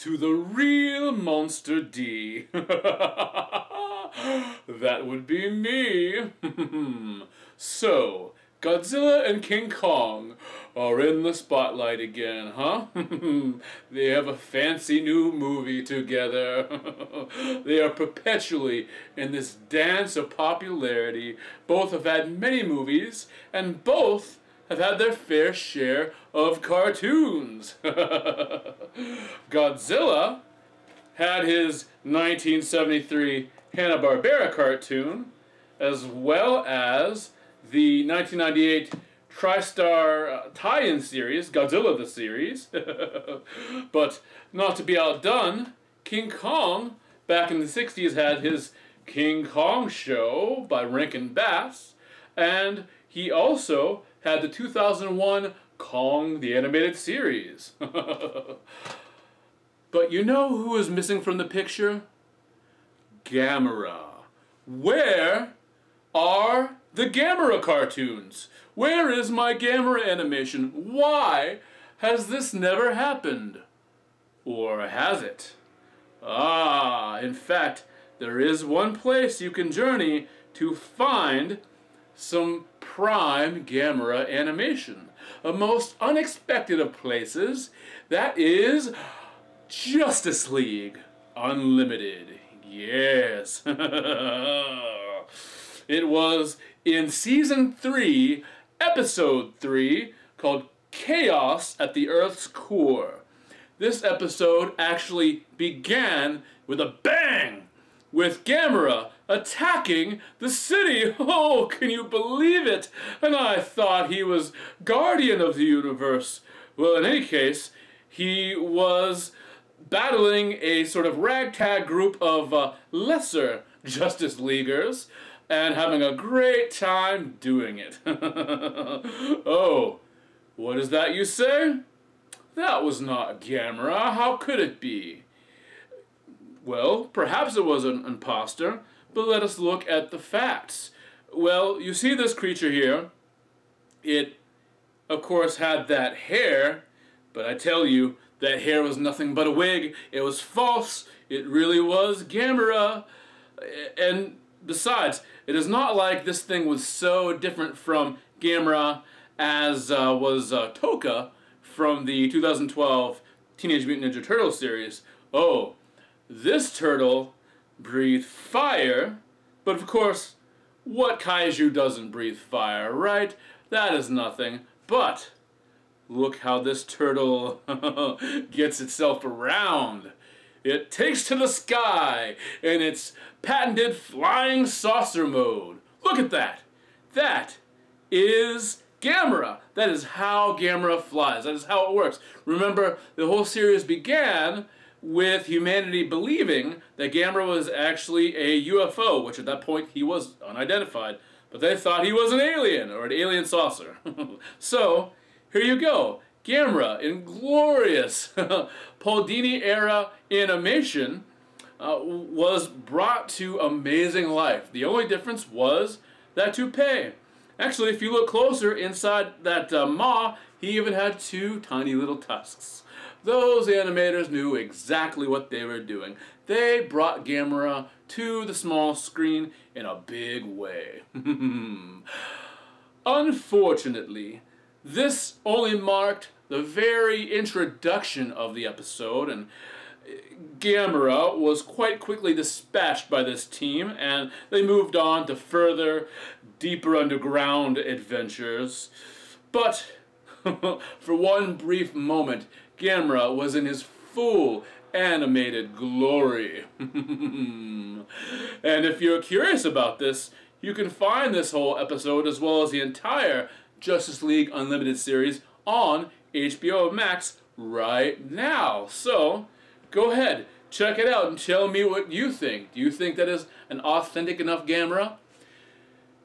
to the real Monster D. That would be me. So, Godzilla and King Kong are in the spotlight again, huh? They have a fancy new movie together. They are perpetually in this dance of popularity. Both have had many movies, and both have had their fair share of cartoons. Godzilla had his 1973 Hanna-Barbera cartoon, as well as the 1998 TriStar tie-in series, Godzilla the series. But not to be outdone, King Kong, back in the 60s, had his King Kong show by Rankin Bass, and he also had the 2001 Kong the Animated Series. But you know who is missing from the picture? Gamera. Where are the Gamera cartoons? Where is my Gamera animation? Why has this never happened? Or has it? In fact, there is one place you can journey to find some prime Gamera animation. A most unexpected of places, that is Justice League Unlimited. Yes. It was in Season 3, Episode 3, called Chaos at the Earth's Core. This episode actually began with a bang, with Gamera attacking the city. Oh, can you believe it? And I thought he was guardian of the universe. Well, in any case, he was battling a sort of ragtag group of lesser Justice Leaguers and having a great time doing it. Oh, what is that you say? That was not Gamera. How could it be? Well, perhaps it was an imposter, but let us look at the facts. Well, you see this creature here. It, of course, had that hair, but I tell you, that hair was nothing but a wig. It was false. It really was Gamera. And besides, it is not like this thing was so different from Gamera as was Toka from the 2012 Teenage Mutant Ninja Turtles series. Oh, this turtle breathed fire, but of course, what kaiju doesn't breathe fire, right? That is nothing. But look how this turtle gets itself around. It takes to the sky in its patented flying saucer mode. Look at that. That is Gamera. That is how Gamera flies. That is how it works. Remember, the whole series began with humanity believing that Gamera was actually a UFO, which at that point he was unidentified. But they thought he was an alien, or an alien saucer. So, here you go. Gamera, in glorious Paul Dini era animation, was brought to amazing life. The only difference was that toupee. Actually, if you look closer inside that maw, he even had two tiny little tusks. Those animators knew exactly what they were doing. They brought Gamera to the small screen in a big way. Unfortunately, this only marked the very introduction of the episode, and Gamera was quite quickly dispatched by this team, and they moved on to further, deeper underground adventures. But for one brief moment, Gamera was in his full animated glory. And if you're curious about this, you can find this whole episode as well as the entire Justice League Unlimited series on HBO Max right now. So, go ahead, check it out and tell me what you think. Do you think that is an authentic enough Gamera?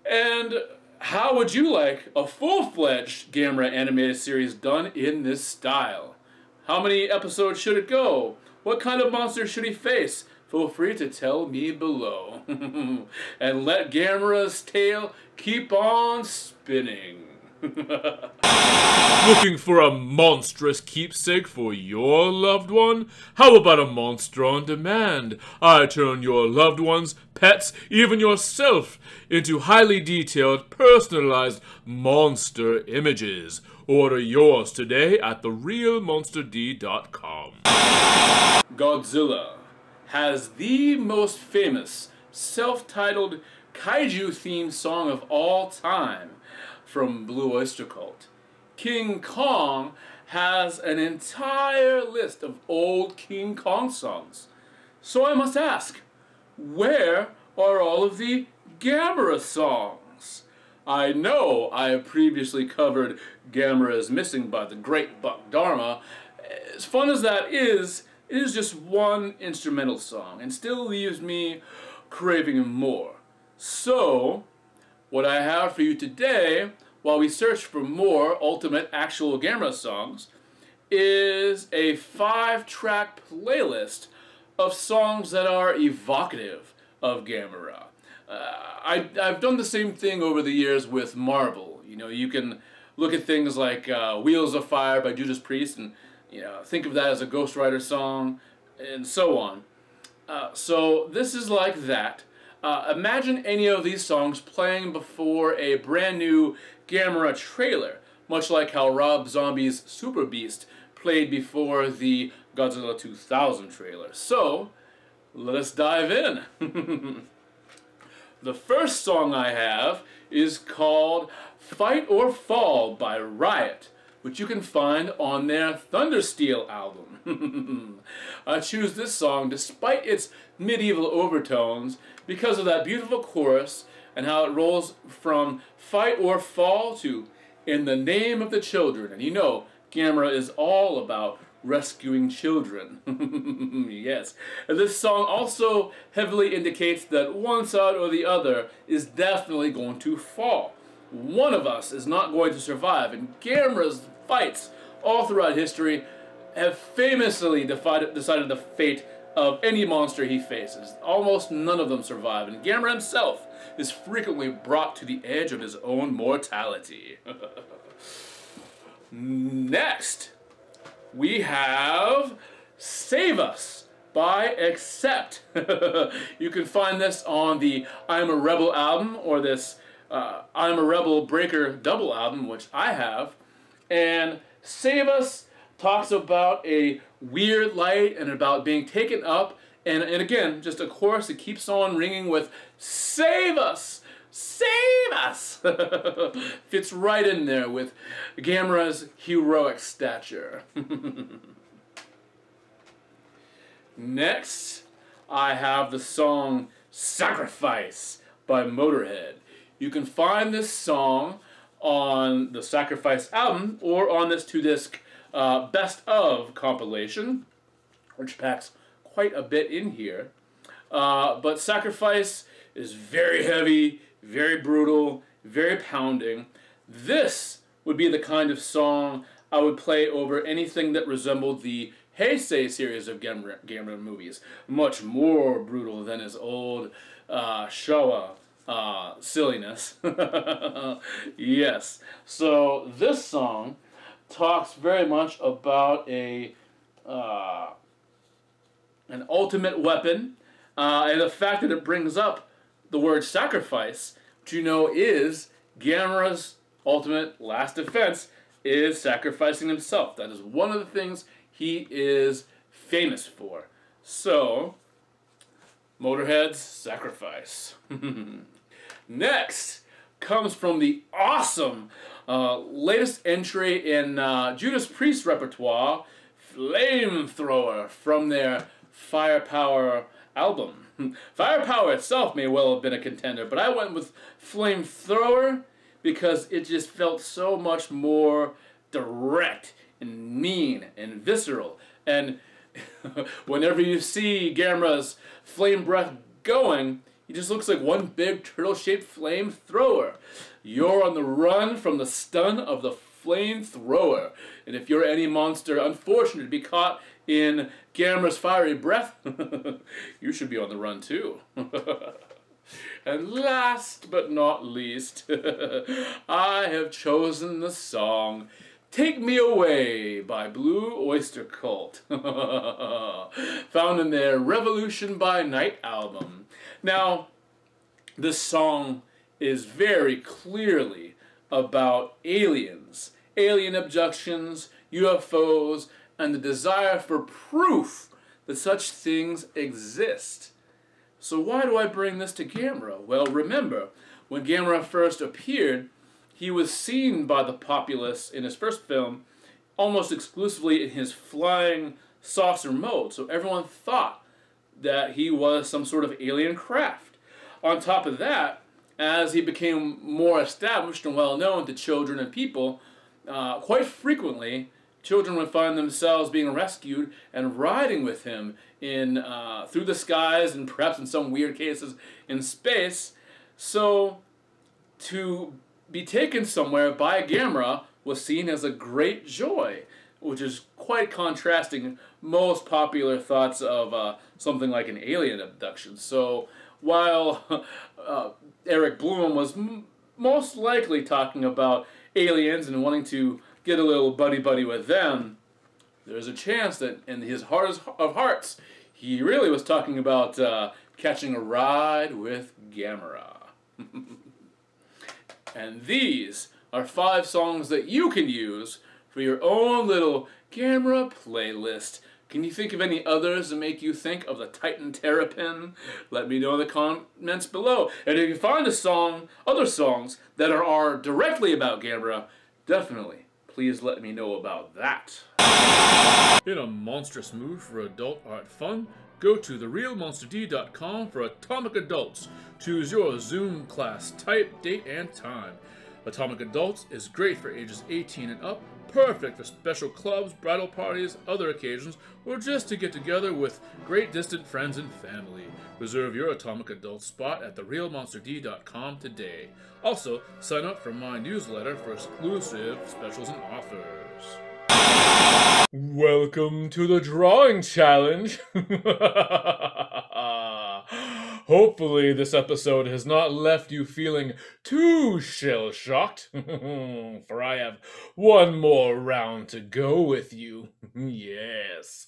And how would you like a full-fledged Gamera animated series done in this style? How many episodes should it go? What kind of monster should he face? Feel free to tell me below. And let Gamera's tail keep on spinning. Looking for a monstrous keepsake for your loved one? How about a monster on demand? I turn your loved ones, pets, even yourself into highly detailed, personalized monster images. Order yours today at therealmonsterd.com. Godzilla has the most famous self-titled kaiju-themed song of all time from Blue Oyster Cult. King Kong has an entire list of old King Kong songs. So I must ask, where are all of the Gamera songs? I know I have previously covered Gamera is Missing by the Great Buck Dharma. As fun as that is, it is just one instrumental song and still leaves me craving more. So, what I have for you today, while we search for more ultimate actual Gamera songs, is a 5-track playlist of songs that are evocative of Gamera. I've done the same thing over the years with Marvel. You know, you can look at things like Wheels of Fire by Judas Priest and think of that as a Ghost Rider song, and so on. So this is like that. Imagine any of these songs playing before a brand new Gamera trailer, much like how Rob Zombie's Super Beast played before the Godzilla 2000 trailer. So, let us dive in. The first song I have is called Fight or Fall by Riot, which you can find on their Thundersteel album. I choose this song despite its medieval overtones because of that beautiful chorus and how it rolls from Fight or Fall to In the Name of the Children. And you know, Gamera is all about rescuing children. Yes. And this song also heavily indicates that one side or the other is definitely going to fall. One of us is not going to survive, and Gamera's fights all throughout history have famously decided the fate of any monster he faces. Almost none of them survive, and Gamera himself is frequently brought to the edge of his own mortality. Next, we have Save Us by Accept. You can find this on the I'm a Rebel album, or this I'm a Rebel Breaker double album, which I have. And Save Us talks about a weird light and about being taken up, and again, just a chorus that keeps on ringing with Save Us! Save us! Fits right in there with Gamera's heroic stature. Next, I have the song Sacrifice by Motorhead. You can find this song on the Sacrifice album or on this 2-disc Best Of compilation, which packs quite a bit in here. But Sacrifice is very heavy, very brutal, very pounding. This would be the kind of song I would play over anything that resembled the Heisei series of Gamera movies. Much more brutal than his old Showa silliness. Yes. So this song talks very much about an ultimate weapon, and the fact that it brings up the word sacrifice, which you know is Gamera's ultimate last defense, is sacrificing himself. That is one of the things he is famous for. So, Motorhead's Sacrifice. Next comes from the awesome latest entry in Judas Priest repertoire, Flamethrower, from their Firepower album. Firepower itself may well have been a contender, but I went with Flamethrower because it just felt so much more direct and mean and visceral. And whenever you see Gamera's flame breath going, he just looks like one big turtle-shaped flamethrower. You're on the run from the stun of the flamethrower. And if you're any monster unfortunate to be caught in Gamera's fiery breath, you should be on the run too. And last but not least, I have chosen the song Take Me Away by Blue Oyster Cult, found in their Revolution by Night album. Now, this song is very clearly about aliens, alien abductions, UFOs, and the desire for proof that such things exist. So why do I bring this to Gamera? Well, remember, when Gamera first appeared, he was seen by the populace in his first film almost exclusively in his flying saucer mode. So everyone thought that he was some sort of alien craft. On top of that, as he became more established and well known to children and people, quite frequently children would find themselves being rescued and riding with him in through the skies and perhaps in some weird cases in space. So to be taken somewhere by Gamera was seen as a great joy, which is quite contrasting most popular thoughts of something like an alien abduction. So while Eric Bloom was most likely talking about aliens and wanting to get a little buddy-buddy with them, there's a chance that in his heart of hearts, he really was talking about catching a ride with Gamera. And these are 5 songs that you can use for your own little Gamera playlist. Can you think of any others that make you think of the Titan Terrapin? Let me know in the comments below. And if you find other songs that are directly about Gamera, definitely please let me know about that. In a monstrous mood for adult art fun, go to therealmonsterd.com for Atomic Adults. Choose your Zoom class type, date, and time. Atomic Adults is great for ages 18 and up, perfect for special clubs, bridal parties, other occasions, or just to get together with great distant friends and family. Reserve your Atomic Adult spot at therealmonsterd.com today. Also, sign up for my newsletter for exclusive specials and offers. Welcome to the drawing challenge. Hopefully this episode has not left you feeling too shell-shocked, for I have one more round to go with you. Yes.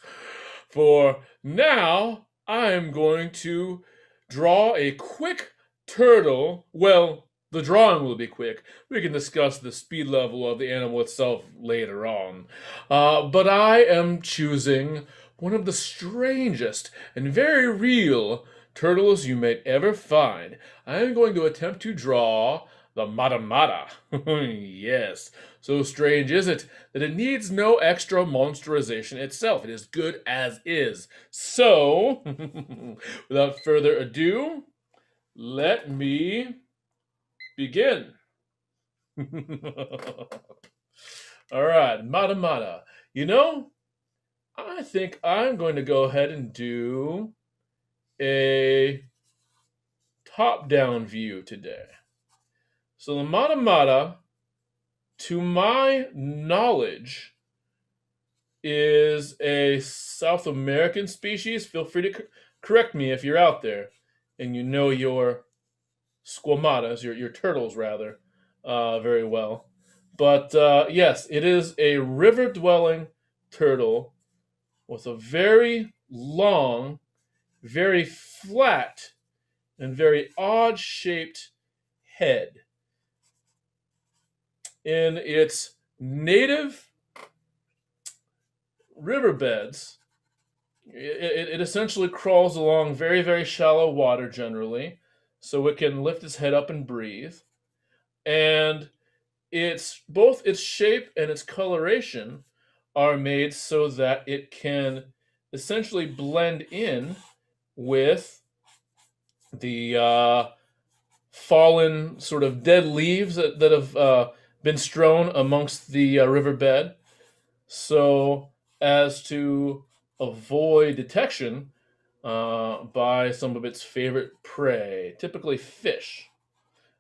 For now, I'm going to draw a quick turtle. Well, the drawing will be quick. We can discuss the speed level of the animal itself later on. But I am choosing one of the strangest and very real turtles you may ever find. I am going to attempt to draw the Mata Mata. Yes, so strange is it that it needs no extra monsterization itself. It is good as is. So, without further ado, let me begin. Alright, Mata Mata. You know, I think I'm going to go ahead and do a top-down view today. So the Mata Mata, to my knowledge, is a South American species. Feel free to correct me if you're out there and you know your squamatas, your turtles rather, very well. But yes, it is a river-dwelling turtle with a very long, very flat, and very odd-shaped head. In its native riverbeds, it essentially crawls along very, very shallow water generally, so it can lift its head up and breathe. And both its shape and its coloration are made so that it can essentially blend in with the fallen sort of dead leaves that have been strewn amongst the riverbed, so as to avoid detection by some of its favorite prey, typically fish.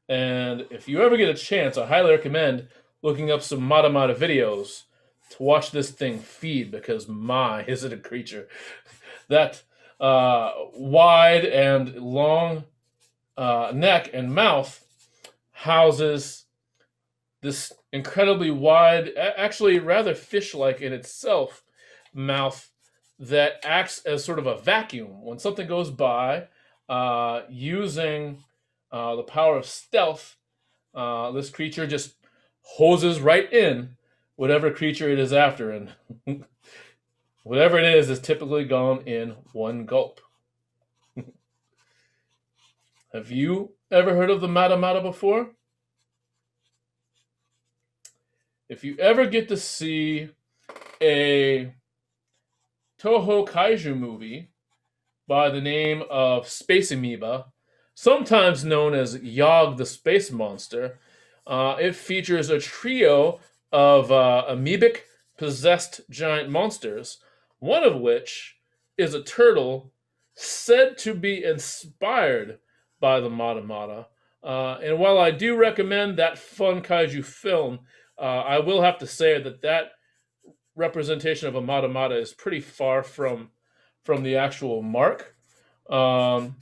And if you ever get a chance, I highly recommend looking up some Mata Mata videos to watch this thing feed, because my, is it a creature. That wide and long neck and mouth houses this incredibly wide, actually rather fish-like in itself, mouth that acts as sort of a vacuum. When something goes by, using the power of stealth, this creature just hoses right in whatever creature it is after, and whatever it is typically gone in one gulp. Have you ever heard of the Mata Mata before? If you ever get to see a Toho Kaiju movie by the name of Space Amoeba, sometimes known as Yog the Space Monster, it features a trio of amoebic possessed giant monsters, one of which is a turtle said to be inspired by the Mata Mata. And while I do recommend that fun kaiju film, I will have to say that representation of a Mata Mata is pretty far from the actual mark. But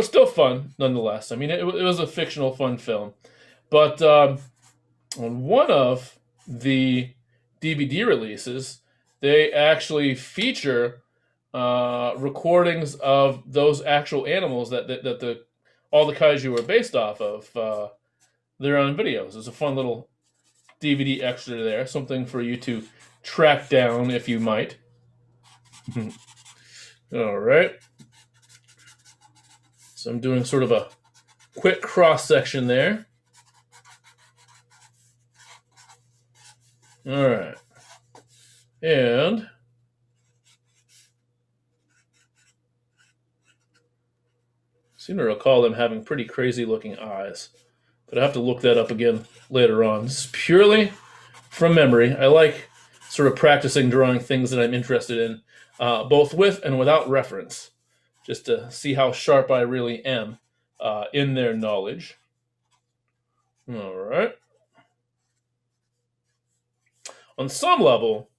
still fun nonetheless. I mean, it was a fictional fun film. But on one of the DVD releases, they actually feature recordings of those actual animals that all the kaiju are based off of. They're on videos. It's a fun little DVD extra there, something for you to track down if you might. All right. So I'm doing sort of a quick cross section there. All right. And I seem to recall them having pretty crazy looking eyes, but I have to look that up again later on. This is purely from memory. I like sort of practicing drawing things that I'm interested in, both with and without reference, just to see how sharp I really am in their knowledge. All right. On some level,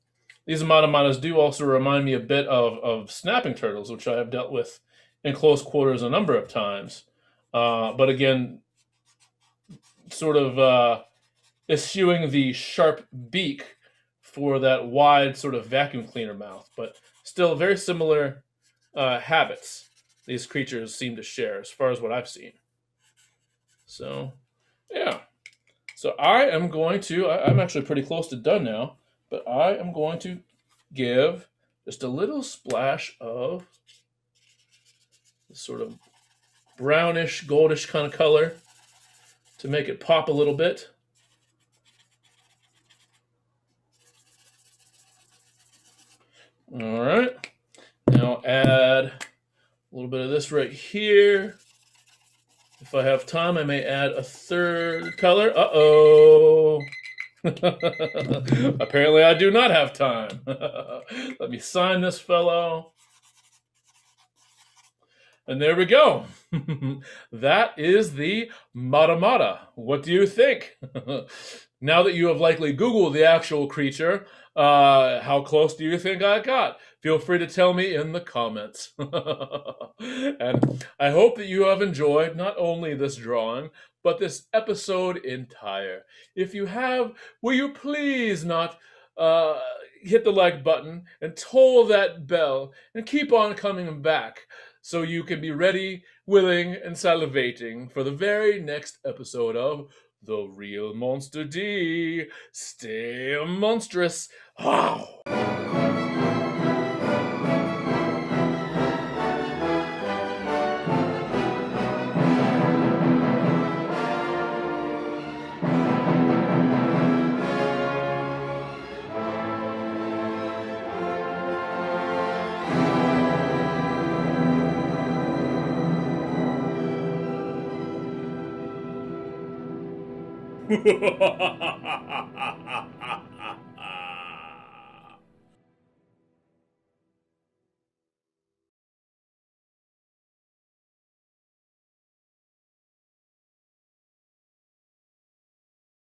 these Mata Matas do also remind me a bit of snapping turtles, which I have dealt with in close quarters a number of times. But again, sort of eschewing the sharp beak for that wide sort of vacuum cleaner mouth, but still very similar habits these creatures seem to share as far as what I've seen. So, yeah. So I am going to, I'm actually pretty close to done now, but I am going to give just a little splash of this sort of brownish, goldish kind of color to make it pop a little bit. All right. Now add a little bit of this right here. If I have time, I may add a third color. Uh-oh. Apparently I do not have time. Let me sign this fellow. And there we go. That is the Mata Mata. What do you think? Now that you have likely Googled the actual creature, how close do you think I got? Feel free to tell me in the comments. And I hope that you have enjoyed not only this drawing, but this episode entire. If you have, will you please not hit the like button and toll that bell and keep on coming back so you can be ready, willing, and salivating for the very next episode of The Real Monster D. Stay monstrous. Wow.